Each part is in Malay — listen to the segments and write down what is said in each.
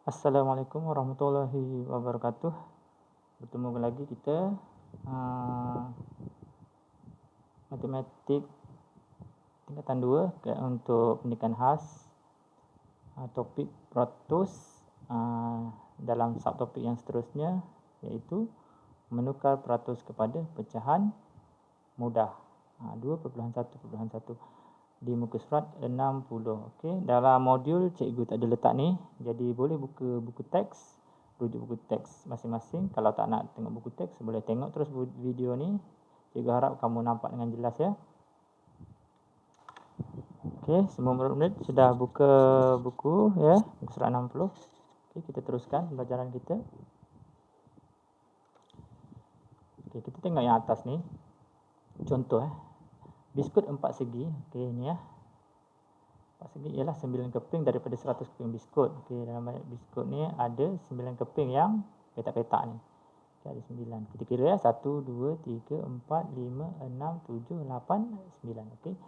Assalamualaikum warahmatullahi wabarakatuh. Bertemu lagi kita matematik tingkatan 2 untuk pendidikan khas, topik peratus dalam subtopik yang seterusnya, iaitu menukar peratus kepada pecahan mudah. 2.1.1 di muka surat 60. Okey, dalam modul cikgu tak ada letak ni, jadi boleh buka buku teks, rujuk buku teks masing-masing. Kalau tak nak tengok buku teks, boleh tengok terus video ni. Cikgu harap kamu nampak dengan jelas ya. Okey, semua murid-murid sudah buka buku ya, muka surat 60. Okey, kita teruskan pembelajaran kita. Okey, kita tengok yang atas ni. Contoh biskut 4 segi. Okey, ni ya. 4 segi ialah 9 keping daripada 100 keping biskut. Okey, dalam banyak biskut ni ada 9 keping yang petak-petak ni. Okey, ada 9. Kita kira ya, 1 2 3 4 5 6 7 8 9. Okey.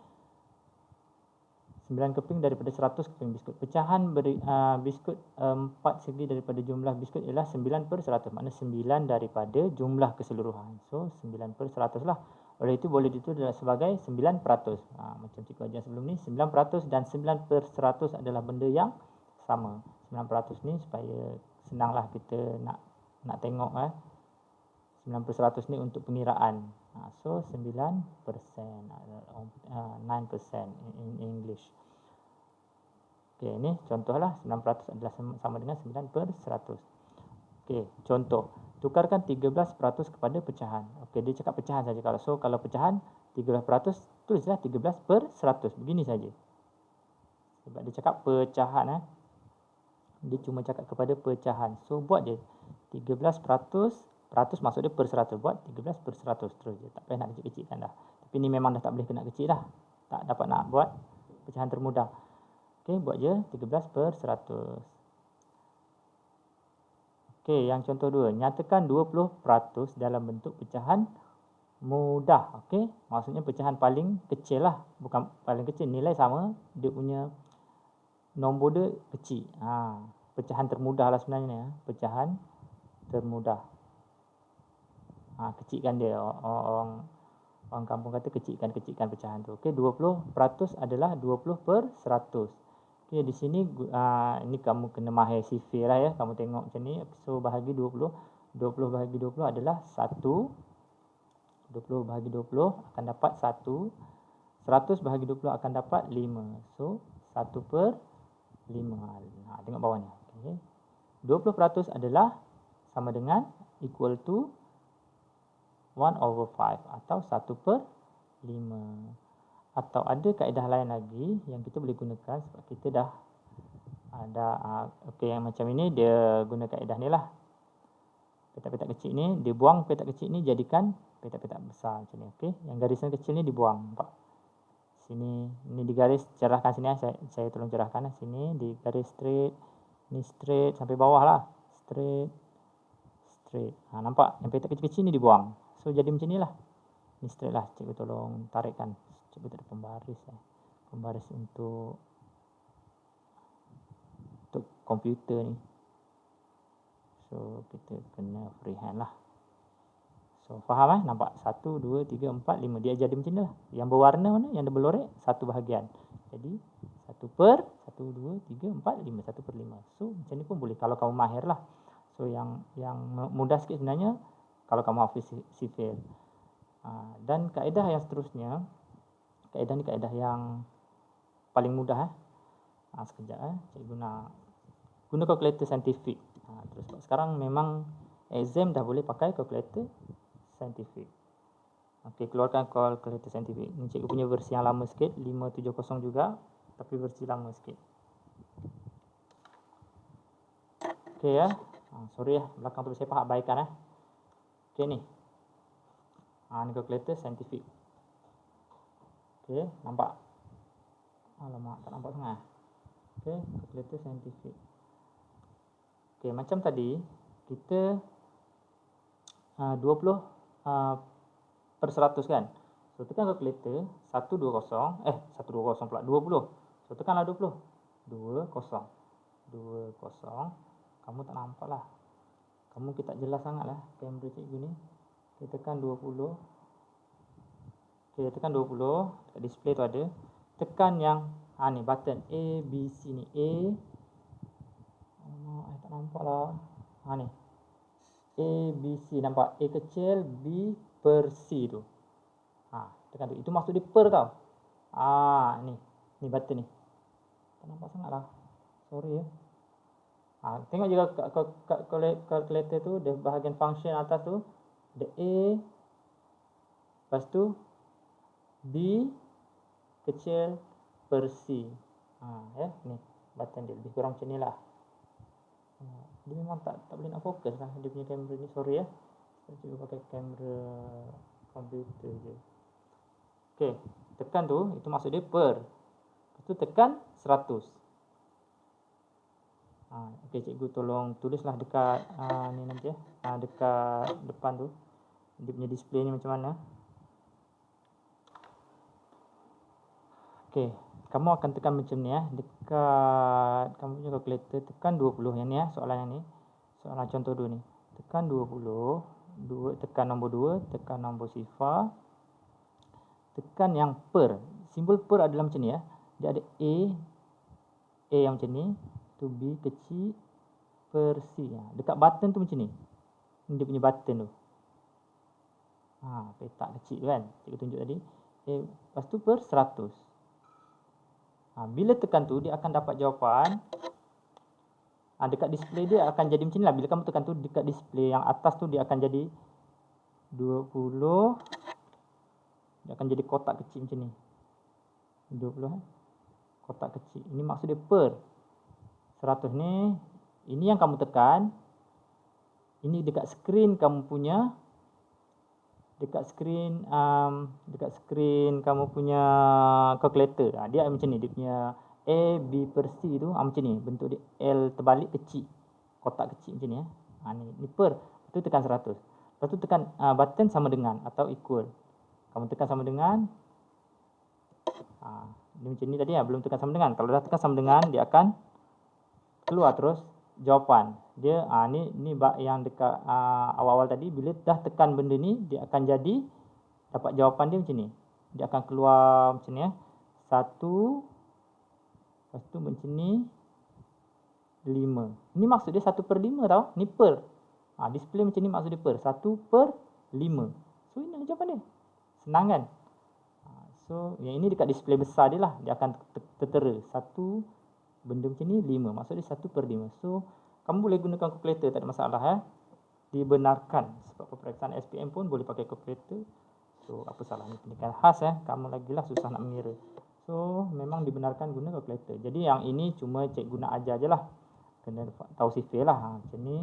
9 keping daripada 100 keping biskut. Pecahan biskut 4 segi daripada jumlah biskut ialah 9/100. Maknanya 9 daripada jumlah keseluruhan. So 9/100 lah. Oleh itu boleh ditulis sebagai 9%. Macam cikgu ajar sebelum ni, 9% dan 9/100 adalah benda yang sama. 9% ni supaya senanglah kita nak tengok 9/100 ni untuk pengiraan. So 9%, 9% in English. Okey, ni contohlah 9% adalah sama dengan 9/100. Okey, contoh. Tukarkan 13% kepada pecahan. Okey, dia cakap pecahan saja. Kalau pecahan 13%, tulislah 13/100. Begini saja. Sebab dia cakap pecahan dia cuma cakap kepada pecahan. So buat je 13%, peratus maksud dia per 100. Buat 13/100 terus je. Tak payah nak kecil-kecilkan dah. Tapi ni memang dah tak boleh kena kecil dah. Tak dapat nak buat pecahan termudah. Okey, buat je 13/100. Okey, yang contoh 2. Nyatakan 20% dalam bentuk pecahan mudah. Okey, maksudnya pecahan paling kecil lah. Bukan paling kecil, nilai sama. Dia punya nombor dia kecil. Pecahan termudah lah sebenarnya. Pecahan termudah. Kecilkan dia. Orang kampung kata kecilkan pecahan tu. Okey, 20% adalah 20/100. Okey, di sini ini kamu kena mahir sifir lah ya. Kamu tengok macam ni. So bahagi 20. 20 bahagi 20 adalah 1. 20 bahagi 20 akan dapat 1. 100 bahagi 20 akan dapat 5. So 1/5. Tengok bawah ni. Okey. 20% adalah sama dengan equal to 1/5 atau 1/5. Atau ada kaedah lain lagi yang kita boleh gunakan sebab kita dah ada okey, yang macam ini dia guna kaedah ni lah. Petak-petak kecil ni dia buang, petak kecil ni jadikan petak-petak besar macam ni. Okey, yang garisan kecil ni dibuang. Nampak? Sini ni digaris, cerahkan sini saya tolong cerahkan sini digaris straight. Ni straight sampai bawah lah. Straight. Nampak? Yang petak kecil-kecil ni dibuang. So jadi macam ni lah. Ni straight lah. Cikgu tolong tarikkan. Cikgu tak ada pembaris pembaris untuk komputer ni. So kita kena freehand lah. So faham nampak? 1, 2, 3, 4, 5. Dia jadi macam ni lah. Yang berwarna mana? Yang ada berlorek satu bahagian. Jadi 1/1, 2, 3, 4, 5. 1/5. So macam ni pun boleh kalau kamu mahir lah. So yang mudah sikit sebenarnya kalau kamu hafiz sifir. Dan kaedah yang seterusnya, kaedah ni kaedah yang paling mudah sekejap cikgu nak guna kalkulator saintifik. Terus sekarang memang exam dah boleh pakai kalkulator saintifik. Okey, keluarkan kalkulator saintifik. Ni cikgu punya versi yang lama sikit, 570 juga, tapi versi lama sikit. Okey ya. Sorry belakang tu saya faham abaikan Okey ni. Ni kalkulator saintifik. Okey, nampak? Alamak, tak nampak sangat. Okey, kalkulator saintifik. Okey, macam tadi kita 20/100 kan. So tekan kalkulator 120 pula 20. So tekanlah 20. 20 Kamu tak nampak lah. Kamu kita jelas sangat lah kamera cikgu ni. Kita tekan 20. Okay, tekan 20. Dekat display tu ada. Tekan yang ni button A, B, C ni. A. Tak nampak lah. Ni. A, B, C. Nampak? A kecil, B per C tu. Tekan tu. Itu maksud dia per tau. Ni. Ni button ni. Tak nampak sangat lah. Sorry ya. Tengok juga kat calculator tu, dia bahagian function atas tu, ada A, lepas tu B kecil per C. Ni button dia lebih kurang macam ni lah. Dia memang tak boleh nak fokus lah dia punya kamera ni, sorry ya. Saya cuba pakai kamera komputer je. Okay, tekan tu, itu maksud dia per. Lepas tu tekan 100. Okey, cikgu tolong tulislah dekat ni nanti ya. Dekat depan tu. Dia punya display ni macam mana. Okey, kamu akan tekan macam ni ya. Dekat kamu punya calculator tekan 20 yang ni ya, soalan yang ni. Soalan contoh 2 ni. Tekan 20, tekan nombor 2, tekan nombor sifar. Tekan yang per. Simbol per adalah macam ni ya. Dia ada A yang macam ni. Tu B kecil per C. Dekat button tu macam ni. Ini dia punya button tu. Petak kecil kan. Cikgu tunjuk tadi. Lepas tu per 100. Bila tekan tu, dia akan dapat jawapan. Dekat display dia akan jadi macam ni lah. Bila kamu tekan tu, dekat display yang atas tu dia akan jadi 20. Dia akan jadi kotak kecil macam ni. 20 kotak kecil. Ini maksud dia per 100 ni. Ini yang kamu tekan. Ini dekat skrin kamu punya. Dekat skrin kamu punya calculator. Dia macam ni. Dia punya A, B per C tu macam ni. Bentuk dia L terbalik kecil. Kotak kecil macam ni ya. Ni per. Lepas tu tekan 100. Lepas tu tekan button sama dengan atau equal. Kamu tekan sama dengan. Dia macam ni tadi ya. Belum tekan sama dengan. Kalau dah tekan sama dengan, dia akan keluar terus jawapan. Dia ni yang dekat awal-awal tadi, bila dah tekan benda ni, dia akan jadi dapat jawapan dia macam ni. Dia akan keluar macam ni ya. 1, lepas tu macam ni 5. Ni maksud dia 1/5 tau. Ni per. Display macam ni maksud dia per. 1/5. So ini jawapan dia. Senang kan? So yang ini dekat display besar dia lah. Dia akan tertera 1 benda macam ni 5. Maksud dia 1/5. So kamu boleh gunakan calculator, tak ada masalah ya. Dibenarkan. Sebab peperiksaan SPM pun boleh pakai calculator. So apa salah ni, pendidikan khas ya. Kamu lagi lah susah nak mengira. So memang dibenarkan guna calculator. Jadi yang ini cuma cikgu nak ajar je lah. Kena tahu sifir lah. Macam ni.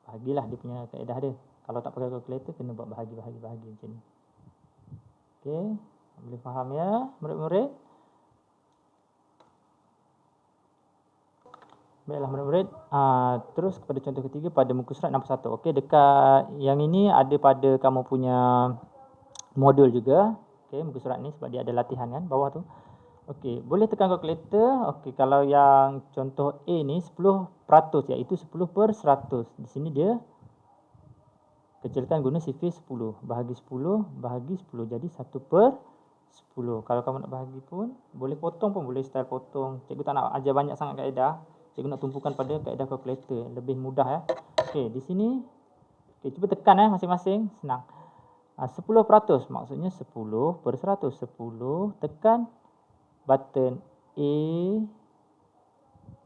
Bahagilah dia punya kaedah dia. Kalau tak pakai calculator, kena buat bahagi macam ni. Okey. Boleh faham ya murid-murid? Baiklah murid-murid. Terus kepada contoh ketiga pada muka surat 61. Okey, dekat yang ini ada pada kamu punya modul juga. Okey, muka surat ni sebab dia ada latihan kan bawah tu. Okey, boleh tekan calculator. Okey, kalau yang contoh A ni 10%, iaitu 10/100. Di sini dia kecilkan guna sifir 10. Bahagi 10, bahagi 10. Jadi 1/10. Kalau kamu nak bahagi pun, boleh potong pun, boleh style potong. Cikgu tak nak ajar banyak sangat kaedah. Cikgu nak tumpukan pada kaedah calculator. Lebih mudah ya. Okey, di sini. Okey, cuba tekan masing-masing. Senang. 10%. Maksudnya 10/100. 10. Tekan button A,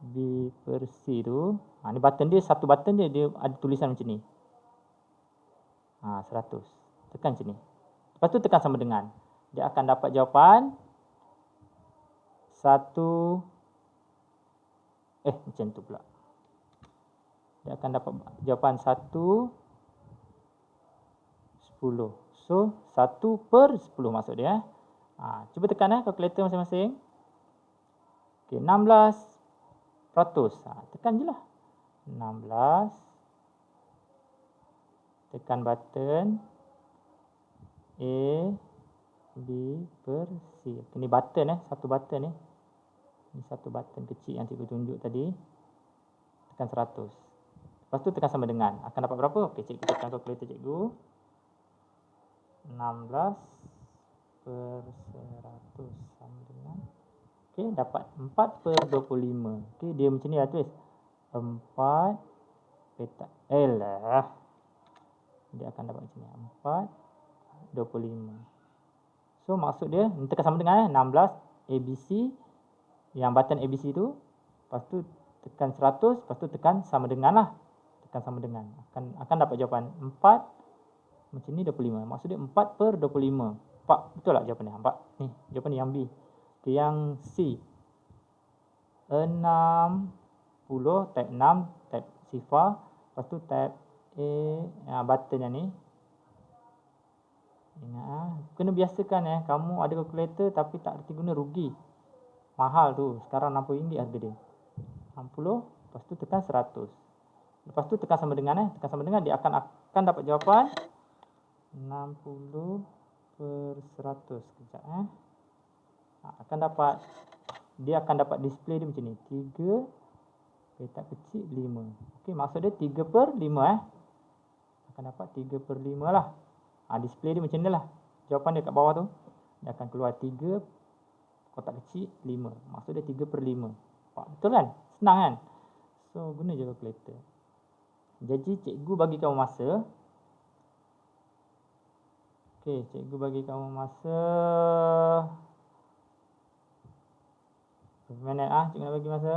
B per C tu. Ni button dia, satu button dia ada tulisan macam ni. 100. Tekan sini. Lepas tu tekan sama dengan. Dia akan dapat jawapan 1. Macam tu pula. Dia akan dapat jawapan 1/10. So 1/10 maksud dia. Cuba tekan calculator masing-masing. Okey, 16%. Tekan je lah. 16. Tekan button A, B per C. Ini button satu button ni. Ini satu button kecil yang cikgu tunjuk tadi. tekan 100. Lepas tu tekan sama dengan. Akan dapat berapa? Okey, cikgu tekan kalkulator cikgu. 16 per 100 sama dengan. Okey, dapat 4 per 25. Okey, dia macam ni lah tulis. 4 petak. Dia akan dapat macam ni. 4, 25. So, maksud dia, tekan sama dengan 16 ABC. Yang button ABC tu. Lepas tu tekan 100. Lepas tu tekan sama dengan lah. Tekan sama dengan. Akan dapat jawapan 4. Macam ni 25. Maksud dia 4 per 25. 4. Betul tak jawapan dia? 4. Ni, jawapan ni yang B. Okay, yang C. 60. Type 6. Type sifar. Lepas tu type A. Button yang ni. Ingat, kena biasakan kamu ada kalkulator tapi tak reti guna, rugi. Mahal tu. Sekarang RM60 harga dia. 60. Lepas tu tekan 100. Lepas tu tekan sama dengan tekan sama dengan, dia akan dapat jawapan 60 per 100. Sekejap dia akan dapat display dia macam ni. 3 petak kecil 5. Okey, maksud dia 3 per 5 akan dapat 3 per 5 lah. Display dia macam ni lah. Jawapan dia kat bawah tu. Dia akan keluar 3 kotak kecil 5. Maksud dia 3 per 5. Betul kan? Senang kan? So, guna je kalkulator. Jadi, cikgu bagi kamu masa. Okey, cikgu bagi kamu masa. Berapa minit cikgu nak bagi masa?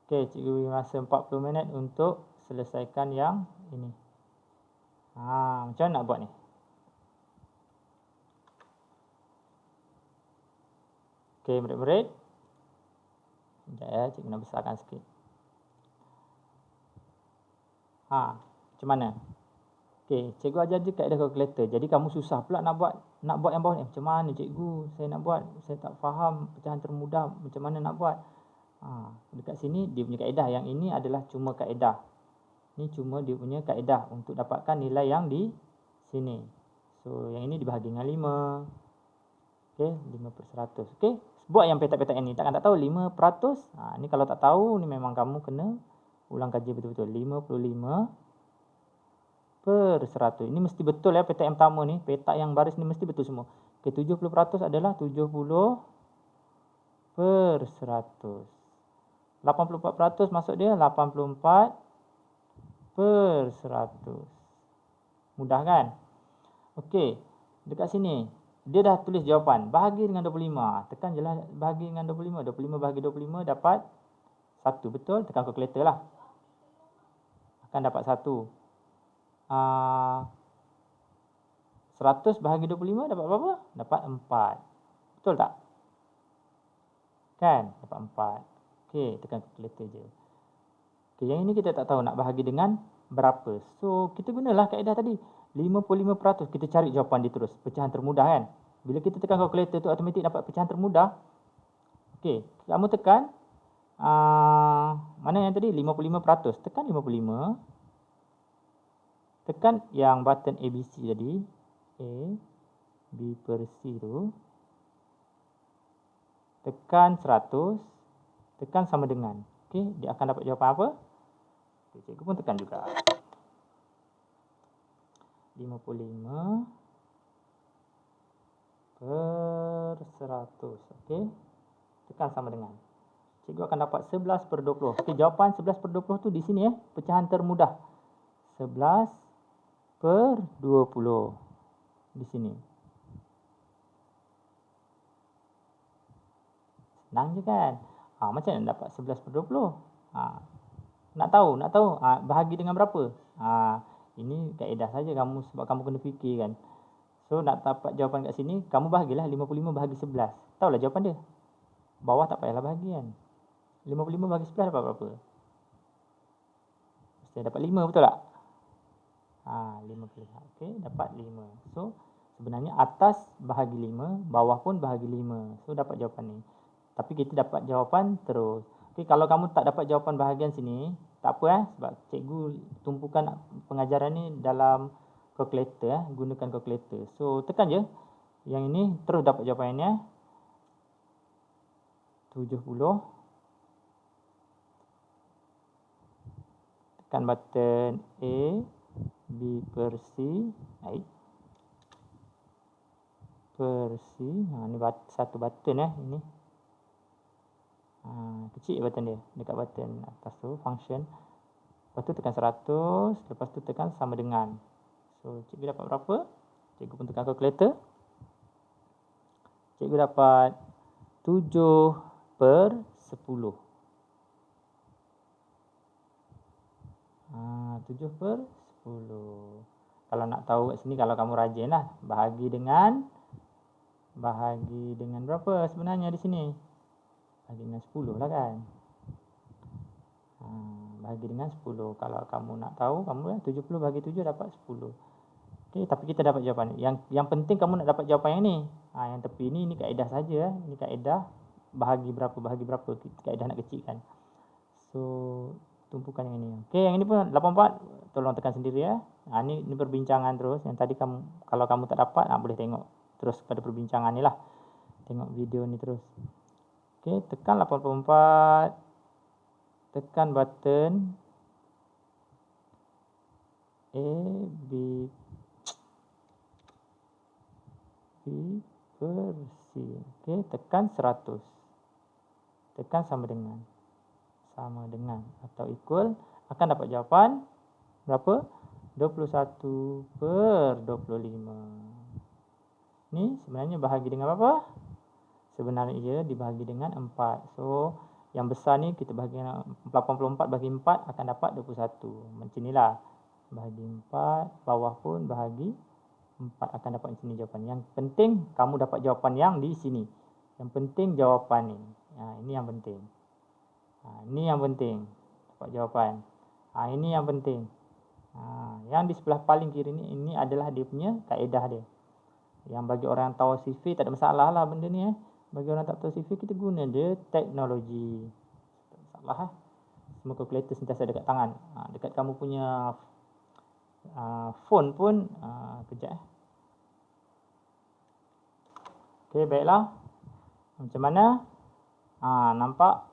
Okey, cikgu bagi masa 40 minit untuk selesaikan yang ini. Macam mana nak buat ni? Okey, murid-murid. Sekejap cikgu nak besarkan sikit. Macam mana? Okey, cikgu ajar je kaedah kalkulator. Jadi kamu susah pula nak buat yang bawah ni. Macam mana cikgu? Saya nak buat. Saya tak faham pecahan termudah. Macam mana nak buat? Dekat sini dia punya kaedah. Yang ini adalah cuma kaedah. Ni cuma dia punya kaedah untuk dapatkan nilai yang di sini. So, yang ini dibahagi dengan 5. Okey, 5 per 100. Okey, buat yang petak-petak ini. Takkan tak tahu 5 peratus. Ni kalau tak tahu, ni memang kamu kena ulang kaji betul-betul. 55 per 100. Ini mesti betul petak yang pertama ni. Petak yang baris ni mesti betul semua. Okey, 70% adalah 70 per 100. 84% maksud dia 84 per 100. Mudah kan? Okey, dekat sini dia dah tulis jawapan. Bahagi dengan 25. Tekan je lah bahagi dengan 25. 25 bahagi 25 dapat 1. Betul? Tekan kalkulator lah. Akan dapat 1. 100 bahagi 25 dapat berapa? Dapat 4. Betul tak? Kan? Dapat 4. Okey, tekan kalkulator je. Okey, yang ini kita tak tahu nak bahagi dengan berapa. So, kita gunalah kaedah tadi. 55%. Kita cari jawapan dia terus. Pecahan termudah kan? Bila kita tekan kalkulator tu, automatik dapat pecahan termudah. Okey, kamu tekan. Mana yang tadi? 55%. Tekan 55. Tekan yang button ABC tadi. A, B per C tu. Tekan 100. Tekan sama dengan. Okey, dia akan dapat jawapan apa? Okay, cikgu pun tekan juga. 55 per 100. Okey. Tekan sama dengan. Cikgu akan dapat 11 per 20. Okey, jawapan 11 per 20 tu di sini pecahan termudah. 11 per 20. Di sini. Senang je kan? Macam mana dapat 11 per 20? Nak tahu? Bahagi dengan berapa? Ini kaedah saja kamu, sebab kamu kena fikir kan. So, nak dapat jawapan kat sini, kamu bahagilah 55 bahagi 11. Tahulah jawapan dia. Bawah tak payahlah bahagi kan. 55 bahagi 11 dapat berapa? Mesti dapat 5, betul tak? 5 okey, dapat 5. So, sebenarnya atas bahagi 5, bawah pun bahagi 5. So, dapat jawapan ni. Tapi kita dapat jawapan terus. Okey, kalau kamu tak dapat jawapan bahagian sini, tak apa sebab cikgu tumpukan pengajaran ni dalam kalkulator gunakan kalkulator. So, tekan je. Yang ini terus dapat jawapannya. 70 tekan button A, B per C, baik. Per C, ni satu button ini. Kecil button dia, dekat button atas tu, function. Lepas tu tekan 100, lepas tu tekan sama dengan. So, cikgu dapat berapa? Cikgu pun tekan kalkulator. Cikgu dapat 7 per 10. 7 per 10. Kalau nak tahu kat sini, kalau kamu rajin lah, bahagi dengan berapa sebenarnya di sini? Bahagi dengan 10 lah kan. Bahagi dengan 10. Kalau kamu nak tahu, kamu 70 bahagi 7 dapat 10. Okey, tapi kita dapat jawapan. Yang penting kamu nak dapat jawapan yang ni. Yang tepi ni kaedah saja. Ini kaedah bahagi berapa. Kaedah nak kecilkan. So, tumpukan yang ini. Okey, yang ini pun 84. Tolong tekan sendiri ya. Ini perbincangan terus. Yang tadi kalau kamu tak dapat, boleh tengok terus pada perbincangan ni lah. Tengok video ni terus. Okey, tekan 84. Tekan button A, B per C. Okey, tekan 100. Tekan sama dengan atau equal, akan dapat jawapan berapa? 21 per 25. Ni sebenarnya bahagi dengan apa? Sebenarnya dibahagi dengan 4. So, yang besar ni kita bahagi dengan 84 bahagi 4 akan dapat 21. Macam inilah. Bahagi 4, bawah pun bahagi 4 akan dapat macam ni jawapan. Yang penting kamu dapat jawapan yang di sini. Yang penting jawapan ni. Ini yang penting. Ini yang penting. Dapat jawapan. Ini yang penting. Yang di sebelah paling kiri ni, ini adalah dia punya kaedah dia. Yang bagi orang yang tahu sifir, tak ada masalah lah benda ni. Bagi orang tak tahu sifir, kita guna je teknologi. Tak ada masalah. Semua kalkulator sentiasa dekat tangan. Dekat kamu punya phone pun. Kejap. Okey, baiklah. Macam mana? Nampak?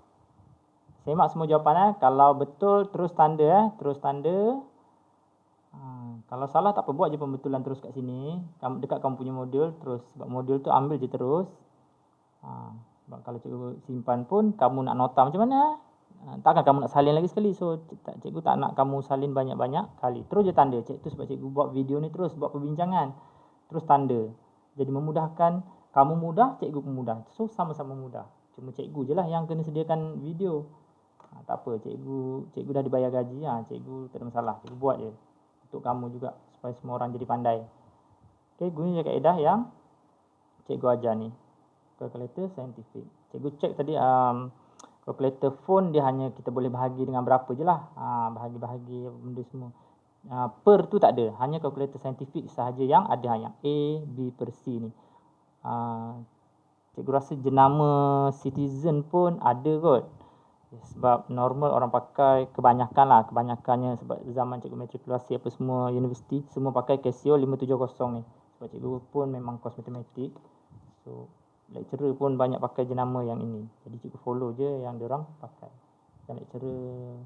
Semak semua jawapan. Kalau betul, terus tanda. Terus tanda. Kalau salah, tak apa. Buat je pembetulan terus kat sini. Dekat kamu punya modul. Terus. Sebab modul tu ambil je terus. Sebab kalau cikgu simpan pun, kamu nak nota macam mana? Takkan kamu nak salin lagi sekali. So, cikgu tak nak kamu salin banyak-banyak kali. Terus je tanda. Itu sebab cikgu buat video ni terus. Buat perbincangan. Terus tanda. Jadi memudahkan. Kamu mudah, cikgu pun mudah. So, sama-sama mudah. Cuma cikgu je lah yang kena sediakan video. Tak apa. Cikgu dah dibayar gaji. Cikgu tak ada masalah. Cikgu buat je. Untuk kamu juga. Supaya semua orang jadi pandai. Okey, guna je kaedah yang cikgu ajar ni. Kalkulator saintifik. Cikgu cek tadi kalkulator phone dia hanya kita boleh bahagi dengan berapa je lah. Bahagi-bahagi benda semua. Per tu tak ada. Hanya kalkulator saintifik sahaja yang ada. Yang A, B per C ni. Cikgu rasa jenama citizen pun ada kot. Sebab normal orang pakai kebanyakannya sebab zaman cikgu matrikulasi apa semua universiti semua pakai Casio 570 ni. Sebab cikgu pun memang kos matematik. So lecturer pun banyak pakai jenama yang ini. Jadi cikgu follow je yang diorang pakai. Dan lecturer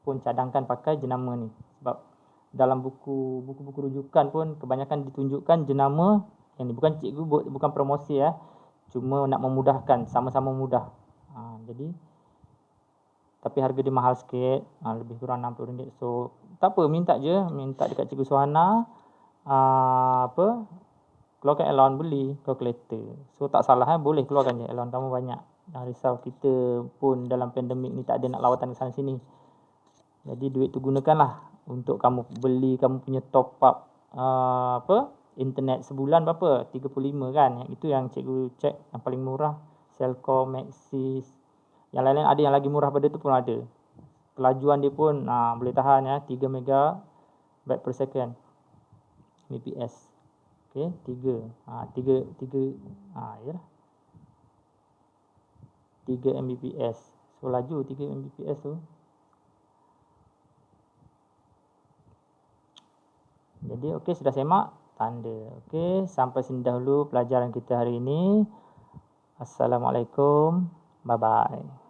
pun cadangkan pakai jenama ni. Sebab dalam buku-buku rujukan pun kebanyakan ditunjukkan jenama yang ni. Bukan cikgu bukan promosi cuma nak memudahkan, sama-sama mudah. Jadi tapi harga dia mahal sikit, lebih kurang RM60. So tak apa, minta dekat Cikgu Suhana keluarkan allowance beli kalkulator. So tak salah boleh keluarkan je allowance kamu banyak. Jangan risau, kita pun dalam pandemik ni tak ada nak lawatan ke sana sini. Jadi duit tu gunakanlah untuk kamu beli kamu punya top up internet sebulan berapa? 35 kan. Yang itu yang cikgu cek yang paling murah, Celcom, Maxis. Yang lain-lain ada yang lagi murah pada tu pun ada. Kelajuan dia pun boleh tahan 3 megabyte per second. Mbps. Okey, 3 Mbps. So laju 3 Mbps tu. Jadi okey, sudah semak tanda. Okey, sampai sini dahulu pelajaran kita hari ini. Assalamualaikum. Bye bye.